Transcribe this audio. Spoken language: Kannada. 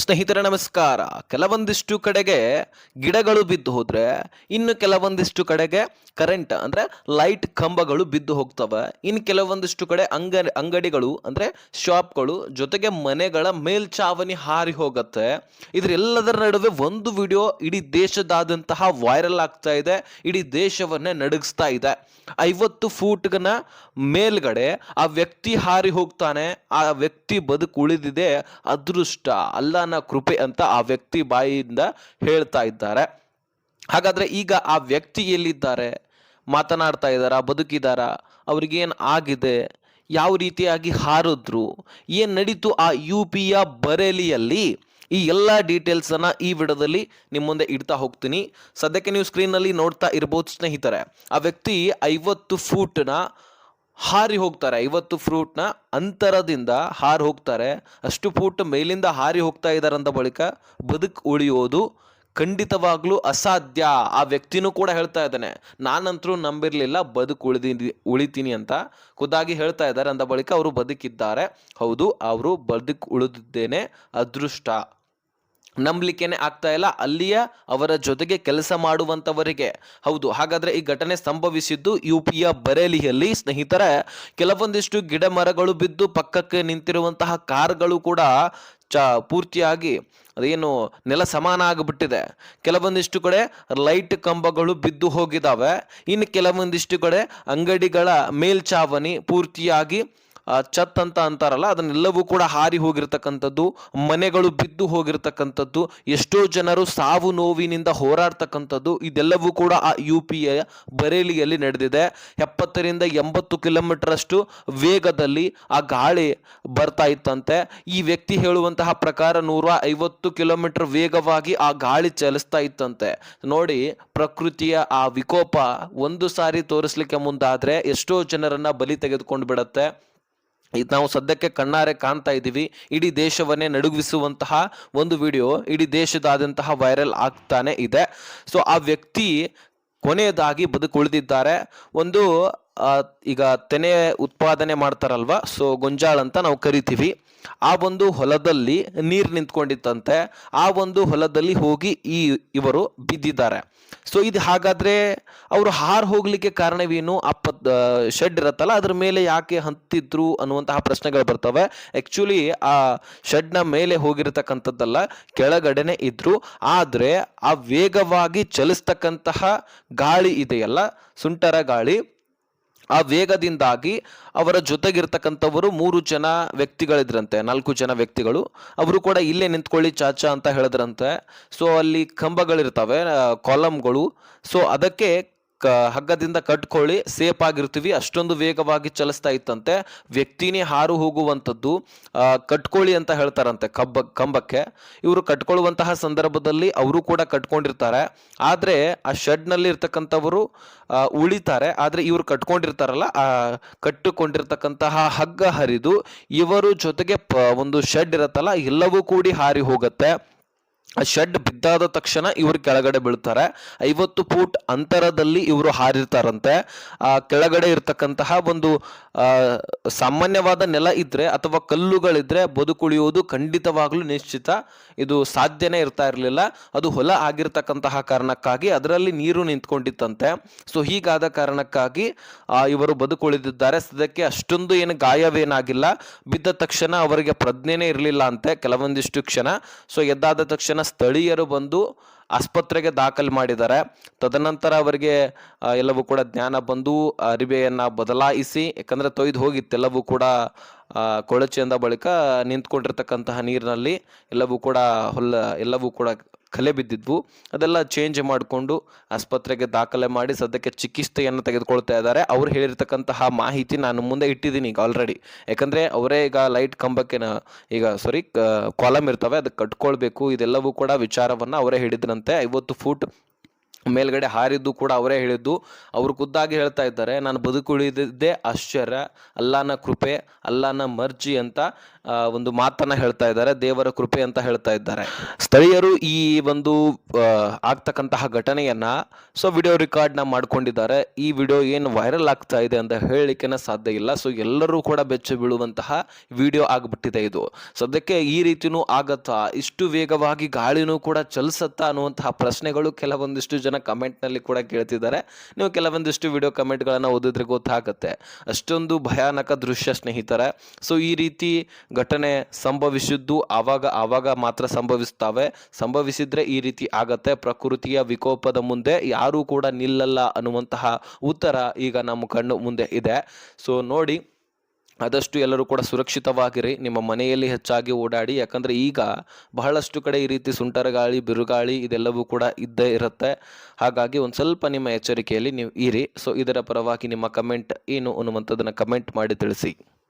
ಸ್ನೇಹಿತರೆ ನಮಸ್ಕಾರ. ಕೆಲವೊಂದಿಷ್ಟು ಕಡೆಗೆ ಗಿಡಗಳು ಬಿದ್ದು ಹೋದ್ರೆ, ಇನ್ನು ಕೆಲವೊಂದಿಷ್ಟು ಕಡೆಗೆ ಕರೆಂಟ್ ಅಂದ್ರೆ ಲೈಟ್ ಕಂಬಗಳು ಬಿದ್ದು ಹೋಗ್ತವೆ. ಇನ್ನು ಕೆಲವೊಂದಿಷ್ಟು ಕಡೆ ಅಂಗಡಿಗಳು ಅಂದ್ರೆ ಶಾಪ್ಗಳು ಜೊತೆಗೆ ಮನೆಗಳ ಮೇಲ್ಚಾವಣಿ ಹಾರಿ ಹೋಗುತ್ತೆ. ಇದರೆಲ್ಲದರ ನಡುವೆ ಒಂದು ವಿಡಿಯೋ ಇಡೀ ದೇಶದಾದ್ಯಂತಹ ವೈರಲ್ ಆಗ್ತಾ ಇದೆ, ಇಡೀ ದೇಶವನ್ನೇ ನಡುಗಿಸ್ತಾ ಇದೆ. 50 ಫೂಟ್ನ ಮೇಲ್ಗಡೆ ಆ ವ್ಯಕ್ತಿ ಹಾರಿ ಹೋಗ್ತಾನೆ. ಆ ವ್ಯಕ್ತಿ ಬದುಕು ಉಳಿದಿದೆ ಅದೃಷ್ಟ, ಅಲ್ಲನ ಕೃಪೆ ಅಂತ ಆ ವ್ಯಕ್ತಿ ಬಾಯಿಯಿಂದ ಹೇಳ್ತಾ ಇದ್ದಾರೆ. ಹಾಗಾದ್ರೆ ಈಗ ಆ ವ್ಯಕ್ತಿ ಎಲ್ಲಿದ್ದಾರೆ? ಮಾತನಾಡ್ತಾ ಇದ್ದಾರಾ? ಬದುಕಿದಾರಾ? ಅವ್ರಿಗೇನು ಆಗಿದೆ? ಯಾವ ರೀತಿಯಾಗಿ ಹಾರಿದ್ರು? ಏನು ನಡೀತು ಆ UPಯ ಬರೇಲಿಯಲ್ಲಿ? ಈ ಎಲ್ಲ ಡೀಟೇಲ್ಸನ್ನು ಈ ವಿಡಿಯೋದಲ್ಲಿ ನಿಮ್ಮ ಮುಂದೆ ಇಡ್ತಾ ಹೋಗ್ತೀನಿ. ಸದ್ಯಕ್ಕೆ ನೀವು ಸ್ಕ್ರೀನ್ನಲ್ಲಿ ನೋಡ್ತಾ ಇರ್ಬೋದು ಸ್ನೇಹಿತರೆ. ಆ ವ್ಯಕ್ತಿ 50 ಫೂಟ್ನ ಹಾರಿ ಹೋಗ್ತಾರೆ. 50 ಫೂಟ್ನ ಅಂತರದಿಂದ ಹಾರಿ ಹೋಗ್ತಾರೆ. ಅಷ್ಟು ಫೂಟ್ ಮೇಲಿಂದ ಹಾರಿ ಹೋಗ್ತಾ ಇದ್ದಾರಂದ ಬಳಿಕ ಬದುಕು ಉಳಿಯೋದು ಖಂಡಿತವಾಗ್ಲೂ ಅಸಾಧ್ಯ. ಆ ವ್ಯಕ್ತಿನೂ ಕೂಡ ಹೇಳ್ತಾ ಇದ್ದಾನೆ, ನಾನಂತರೂ ನಂಬಿರಲಿಲ್ಲ ಬದುಕು ಉಳಿತೀನಿ ಅಂತ ಖುದ್ದಾಗಿ ಹೇಳ್ತಾ ಇದ್ದಾರೆ. ಅಂದ ಬಳಿಕ ಅವರು ಬದುಕಿದ್ದಾರೆ. ಹೌದು, ಅವರು ಬದುಕು ಉಳಿದಿದ್ದೇನೆ ಅದೃಷ್ಟ. ನಂಬಲಿಕ್ಕೇನೆ ಆಗ್ತಾ ಇಲ್ಲ ಅಲ್ಲಿಯ ಅವರ ಜೊತೆಗೆ ಕೆಲಸ ಮಾಡುವಂಥವರಿಗೆ. ಹೌದು, ಹಾಗಾದ್ರೆ ಈ ಘಟನೆ ಸಂಭವಿಸಿದ್ದು UPಯ ಬರೇಲಿಯಲ್ಲಿ ಸ್ನೇಹಿತರೆ. ಕೆಲವೊಂದಿಷ್ಟು ಗಿಡ ಮರಗಳು ಬಿದ್ದು ಪಕ್ಕಕ್ಕೆ ನಿಂತಿರುವಂತಹ ಕಾರ್ಗಳು ಕೂಡ ಪೂರ್ತಿಯಾಗಿ ಅದೇನು ನೆಲ ಸಮಾನ ಆಗಿಬಿಟ್ಟಿದೆ. ಕೆಲವೊಂದಿಷ್ಟು ಕಡೆ ಲೈಟ್ ಕಂಬಗಳು ಬಿದ್ದು ಹೋಗಿದ್ದಾವೆ. ಇನ್ನು ಕೆಲವೊಂದಿಷ್ಟು ಕಡೆ ಅಂಗಡಿಗಳ ಮೇಲ್ಚಾವಣಿ ಪೂರ್ತಿಯಾಗಿ ಛತ್ ಅಂತ ಅಂತಾರಲ್ಲ, ಅದನ್ನೆಲ್ಲವೂ ಕೂಡ ಹಾರಿ ಹೋಗಿರ್ತಕ್ಕಂಥದ್ದು, ಮನೆಗಳು ಬಿದ್ದು ಹೋಗಿರ್ತಕ್ಕಂಥದ್ದು, ಎಷ್ಟೋ ಜನರು ಸಾವು ನೋವಿನಿಂದ ಹೋರಾಡ್ತಕ್ಕಂಥದ್ದು, ಇದೆಲ್ಲವೂ ಕೂಡ ಆ UPಯ ಬರೇಲಿಯಲ್ಲಿ ನಡೆದಿದೆ. 70ರಿಂದ 80 ಕಿಲೋಮೀಟರ್ ಅಷ್ಟು ವೇಗದಲ್ಲಿ ಆ ಗಾಳಿ ಬರ್ತಾ ಇತ್ತಂತೆ. ಈ ವ್ಯಕ್ತಿ ಹೇಳುವಂತಹ ಪ್ರಕಾರ 150 ಕಿಲೋಮೀಟರ್ ವೇಗವಾಗಿ ಆ ಗಾಳಿ ಚಲಿಸ್ತಾ ಇತ್ತಂತೆ. ನೋಡಿ, ಪ್ರಕೃತಿಯ ಆ ವಿಕೋಪ ಒಂದು ಸಾರಿ ತೋರಿಸ್ಲಿಕ್ಕೆ ಮುಂದಾದ್ರೆ ಎಷ್ಟೋ ಜನರನ್ನ ಬಲಿ ತೆಗೆದುಕೊಂಡು ಬಿಡತ್ತೆ. ಇದು ನಾವು ಸದ್ಯಕ್ಕೆ ಕಣ್ಣಾರೆ ಕಾಣ್ತಾ ಇದ್ದೀವಿ. ಇಡೀ ದೇಶವನ್ನೇ ನಡುಗಿಸುವಂತಹ ಒಂದು ವಿಡಿಯೋ ಇಡೀ ದೇಶದಾದ್ಯಂತಹ ವೈರಲ್ ಆಗ್ತಾನೆ ಇದೆ. ಸೊ ಆ ವ್ಯಕ್ತಿ ಕೊನೆಯದಾಗಿ ಬದುಕುಳಿದಿದ್ದಾರೆ. ಒಂದು ಈಗ ತೆನೆ ಉತ್ಪಾದನೆ ಮಾಡ್ತಾರಲ್ವಾ, ಸೊ ಗೊಂಜಾಳ ಅಂತ ನಾವು ಕರಿತೀವಿ. ಆ ಒಂದು ಹೊಲದಲ್ಲಿ ನೀರು ನಿಂತ್ಕೊಂಡಿತ್ತಂತೆ. ಆ ಒಂದು ಹೊಲದಲ್ಲಿ ಹೋಗಿ ಇವರು ಬಿದ್ದಿದ್ದಾರೆ. ಸೊ ಇದು ಹಾಗಾದ್ರೆ ಅವರು ಹಾರು ಹೋಗ್ಲಿಕ್ಕೆ ಕಾರಣವೇನು? ಶೆಡ್ ಇರತ್ತಲ್ಲ, ಅದ್ರ ಮೇಲೆ ಯಾಕೆ ಹತ್ತಿದ್ರು ಅನ್ನುವಂತಹ ಪ್ರಶ್ನೆಗಳು ಬರ್ತವೆ. ಆಕ್ಚುಲಿ ಆ ಶೆಡ್ನ ಮೇಲೆ ಹೋಗಿರತಕ್ಕಂಥದ್ದಲ್ಲ, ಕೆಳಗಡೆನೆ ಇದ್ರು. ಆದ್ರೆ ಆ ವೇಗವಾಗಿ ಚಲಿಸ್ತಕ್ಕಂತಹ ಗಾಳಿ ಇದೆಯಲ್ಲ, ಸುಂಟರ ಗಾಳಿ, ಆ ವೇಗದಿಂದಾಗಿ ಅವರ ಜೊತೆಗಿರ್ತಕ್ಕಂಥವರು 3 ಜನ ವ್ಯಕ್ತಿಗಳಿದ್ರಂತೆ, 4 ಜನ ವ್ಯಕ್ತಿಗಳು. ಅವರು ಕೂಡ ಇಲ್ಲೇ ನಿಂತ್ಕೊಳ್ಳಿ ಚಾಚಾ ಅಂತ ಹೇಳಿದ್ರಂತೆ. ಸೊ ಅಲ್ಲಿ ಕಂಬಗಳಿರ್ತವೆ, ಕಾಲಮ್ಗಳು. ಸೊ ಅದಕ್ಕೆ ಹಗ್ಗದಿಂದ ಕಟ್ಕೊಳ್ಳಿ, ಸೇಫ್ ಆಗಿರ್ತೀವಿ, ಅಷ್ಟೊಂದು ವೇಗವಾಗಿ ಚಲಿಸ್ತಾ ಇತ್ತಂತೆ. ವ್ಯಕ್ತಿನೇ ಹಾರು ಹೋಗುವಂಥದ್ದು, ಕಟ್ಕೊಳ್ಳಿ ಅಂತ ಹೇಳ್ತಾರಂತೆ ಕಂಬಕ್ಕೆ. ಇವರು ಕಟ್ಕೊಳ್ಳುವಂತಹ ಸಂದರ್ಭದಲ್ಲಿ ಅವರು ಕೂಡ ಕಟ್ಕೊಂಡಿರ್ತಾರೆ. ಆದರೆ ಆ ಶೆಡ್ನಲ್ಲಿ ಇರ್ತಕ್ಕಂಥವರು ಉಳಿತಾರೆ. ಆದರೆ ಇವರು ಕಟ್ಕೊಂಡಿರ್ತಾರಲ್ಲ, ಆ ಕಟ್ಟುಕೊಂಡಿರ್ತಕ್ಕಂತಹ ಹಗ್ಗ ಹರಿದು ಇವರು ಜೊತೆಗೆ ಒಂದು ಶೆಡ್ ಇರತ್ತಲ್ಲ, ಎಲ್ಲವೂ ಕೂಡಿ ಹಾರಿ ಹೋಗುತ್ತೆ. ಆ ಶೆಡ್ ಬಿದ್ದಾದ ತಕ್ಷಣ ಇವರು ಕೆಳಗಡೆ ಬೀಳ್ತಾರೆ. 50 ಫೂಟ್ ಅಂತರದಲ್ಲಿ ಇವರು ಹಾರಿರ್ತಾರಂತೆ. ಆ ಕೆಳಗಡೆ ಇರ್ತಕ್ಕಂತಹ ಒಂದು ಸಾಮಾನ್ಯವಾದ ನೆಲ ಇದ್ರೆ ಅಥವಾ ಕಲ್ಲುಗಳಿದ್ರೆ ಬದುಕುಳಿಯುವುದು ಖಂಡಿತವಾಗ್ಲೂ ನಿಶ್ಚಿತ. ಇದು ಸಾಧ್ಯನೇ ಇರ್ತಾ ಇರಲಿಲ್ಲ. ಅದು ಹೊಲ ಆಗಿರ್ತಕ್ಕಂತಹ ಕಾರಣಕ್ಕಾಗಿ ಅದರಲ್ಲಿ ನೀರು ನಿಂತ್ಕೊಂಡಿತ್ತಂತೆ. ಸೊ ಹೀಗಾದ ಕಾರಣಕ್ಕಾಗಿ ಇವರು ಬದುಕುಳಿದಿದ್ದಾರೆ. ಸದ್ಯಕ್ಕೆ ಅಷ್ಟೊಂದು ಏನು ಗಾಯವೇನಾಗಿಲ್ಲ. ಬಿದ್ದ ತಕ್ಷಣ ಅವರಿಗೆ ಪ್ರಜ್ಞೆನೇ ಇರಲಿಲ್ಲ ಅಂತೆ ಕೆಲವೊಂದಿಷ್ಟು ಕ್ಷಣ. ಸೊ ಎದ್ದಾದ ತಕ್ಷಣ ಸ್ಥಳೀಯರು ಬಂದು ಆಸ್ಪತ್ರೆಗೆ ದಾಖಲು ಮಾಡಿದ್ದಾರೆ. ತದನಂತರ ಅವರಿಗೆ ಎಲ್ಲವೂ ಕೂಡ ಜ್ಞಾನ ಬಂದು ಅರಿವೆಯನ್ನ ಬದಲಾಯಿಸಿ, ಯಾಕಂದ್ರೆ ತೊಯ್ದು ಹೋಗಿತ್ತೆಲ್ಲವೂ ಕೂಡ ಕೊಳಚೆಯಿಂದ ಬಳಿಕ ನಿಂತ್ಕೊಂಡಿರ್ತಕ್ಕಂತಹ ನೀರಿನಲ್ಲಿ ಎಲ್ಲವೂ ಕೂಡ ಕಲೆ ಬಿದ್ದಿದ್ವು. ಅದೆಲ್ಲ ಚೇಂಜ್ ಮಾಡಿಕೊಂಡು ಆಸ್ಪತ್ರೆಗೆ ದಾಖಲೆ ಮಾಡಿ ಸದ್ಯಕ್ಕೆ ಚಿಕಿತ್ಸೆಯನ್ನು ತೆಗೆದುಕೊಳ್ತಾ ಇದ್ದಾರೆ. ಅವ್ರು ಹೇಳಿರ್ತಕ್ಕಂತಹ ಮಾಹಿತಿ ನಾನು ಮುಂದೆ ಇಟ್ಟಿದ್ದೀನಿ ಈಗ ಆಲ್ರೆಡಿ. ಯಾಕಂದರೆ ಅವರೇ ಈಗ ಲೈಟ್ ಕಂಬಕ್ಕೆ ಕಾಲಮ್ ಇರ್ತವೆ, ಅದಕ್ಕೆ ಕಟ್ಕೊಳ್ಬೇಕು, ಇದೆಲ್ಲವೂ ಕೂಡ ವಿಚಾರವನ್ನು ಅವರೇ ಹೇಳಿದ್ರಂತೆ. 50 ಫೂಟ್ ಮೇಲ್ಗಡೆ ಹಾರಿದ್ದು ಕೂಡ ಅವರೇ ಹೇಳಿದ್ದು. ಅವರು ಖುದ್ದಾಗಿ ಹೇಳ್ತಾ ಇದ್ದಾರೆ, ನಾನು ಬದುಕುಳಿದಿದ್ದೇ ಆಶ್ಚರ್ಯ, ಅಲ್ಲಾನ ಕೃಪೆ, ಅಲ್ಲಾನ ಮರ್ಜಿ ಅಂತ. ಒಂದು ಮಾತನ್ನ ಹೇಳ್ತಾ ಇದ್ದಾರೆ, ದೇವರ ಕೃಪೆ ಅಂತ ಹೇಳ್ತಾ ಇದ್ದಾರೆ. ಸ್ಥಳೀಯರು ಈ ಒಂದು ಆಗ್ತಕ್ಕಂತಹ ಘಟನೆಯನ್ನ ವಿಡಿಯೋ ರೆಕಾರ್ಡ್ ನ ಮಾಡ್ಕೊಂಡಿದ್ದಾರೆ. ಈ ವಿಡಿಯೋ ಏನು ವೈರಲ್ ಆಗ್ತಾ ಇದೆ ಅಂತ ಹೇಳಲಿಕ್ಕೆ ಸಾಧ್ಯ ಇಲ್ಲ. ಎಲ್ಲರೂ ಕೂಡ ಬೆಚ್ಚ ಬೀಳುವಂತಹ ವಿಡಿಯೋ ಆಗ್ಬಿಟ್ಟಿದೆ ಇದು. ಸದ್ಯಕ್ಕೆ ಈ ರೀತಿನೂ ಆಗತ್ತಾ, ಇಷ್ಟು ವೇಗವಾಗಿ ಗಾಳಿನೂ ಕೂಡ ಚಲಿಸತ್ತಾ ಅನ್ನುವಂತಹ ಪ್ರಶ್ನೆಗಳು ಕೆಲವೊಂದಿಷ್ಟು ಜನ ಕಮೆಂಟ್ ನಲ್ಲಿ ಕೂಡ ಕೇಳ್ತಿದ್ದಾರೆ. ನೀವು ಕೆಲವೊಂದಿಷ್ಟು ವಿಡಿಯೋ ಕಮೆಂಟ್ ಗಳನ್ನ ಓದಿದ್ರೆ ಗೊತ್ತಾಗುತ್ತೆ. ಅಷ್ಟೊಂದು ಭಯಾನಕ ದೃಶ್ಯ ಸ್ನೇಹಿತರೆ. ಈ ರೀತಿ ಘಟನೆ ಸಂಭವಿಸಿದ್ದು ಆವಾಗ ಮಾತ್ರ ಸಂಭವಿಸಿದ್ರೆ ಈ ರೀತಿ ಆಗತ್ತೆ. ಪ್ರಕೃತಿಯ ವಿಕೋಪದ ಮುಂದೆ ಯಾರೂ ಕೂಡ ನಿಲ್ಲಲ್ಲ ಅನ್ನುವಂತಹ ಉತ್ತರ ಈಗ ನಮ್ಮ ಕಣ್ಣು ಮುಂದೆ ಇದೆ. ನೋಡಿ, ಆದಷ್ಟು ಎಲ್ಲರೂ ಕೂಡ ಸುರಕ್ಷಿತವಾಗಿರಿ. ನಿಮ್ಮ ಮನೆಯಲ್ಲಿ ಹೆಚ್ಚಾಗಿ ಓಡಾಡಿ. ಯಾಕಂದ್ರೆ ಈಗ ಬಹಳಷ್ಟು ಕಡೆ ಈ ರೀತಿ ಸುಂಟರ ಗಾಳಿ, ಬಿರುಗಾಳಿ ಇದೆಲ್ಲವೂ ಕೂಡ ಇದ್ದೇ ಇರುತ್ತೆ. ಹಾಗಾಗಿ ಒಂದು ಸ್ವಲ್ಪ ನಿಮ್ಮ ಎಚ್ಚರಿಕೆಯಲ್ಲಿ ನೀವು ಇರಿ. ಇದರ ಪರವಾಗಿ ನಿಮ್ಮ ಕಮೆಂಟ್ ಏನು ಅನ್ನುವಂಥದ್ದನ್ನ ಕಮೆಂಟ್ ಮಾಡಿ ತಿಳಿಸಿ.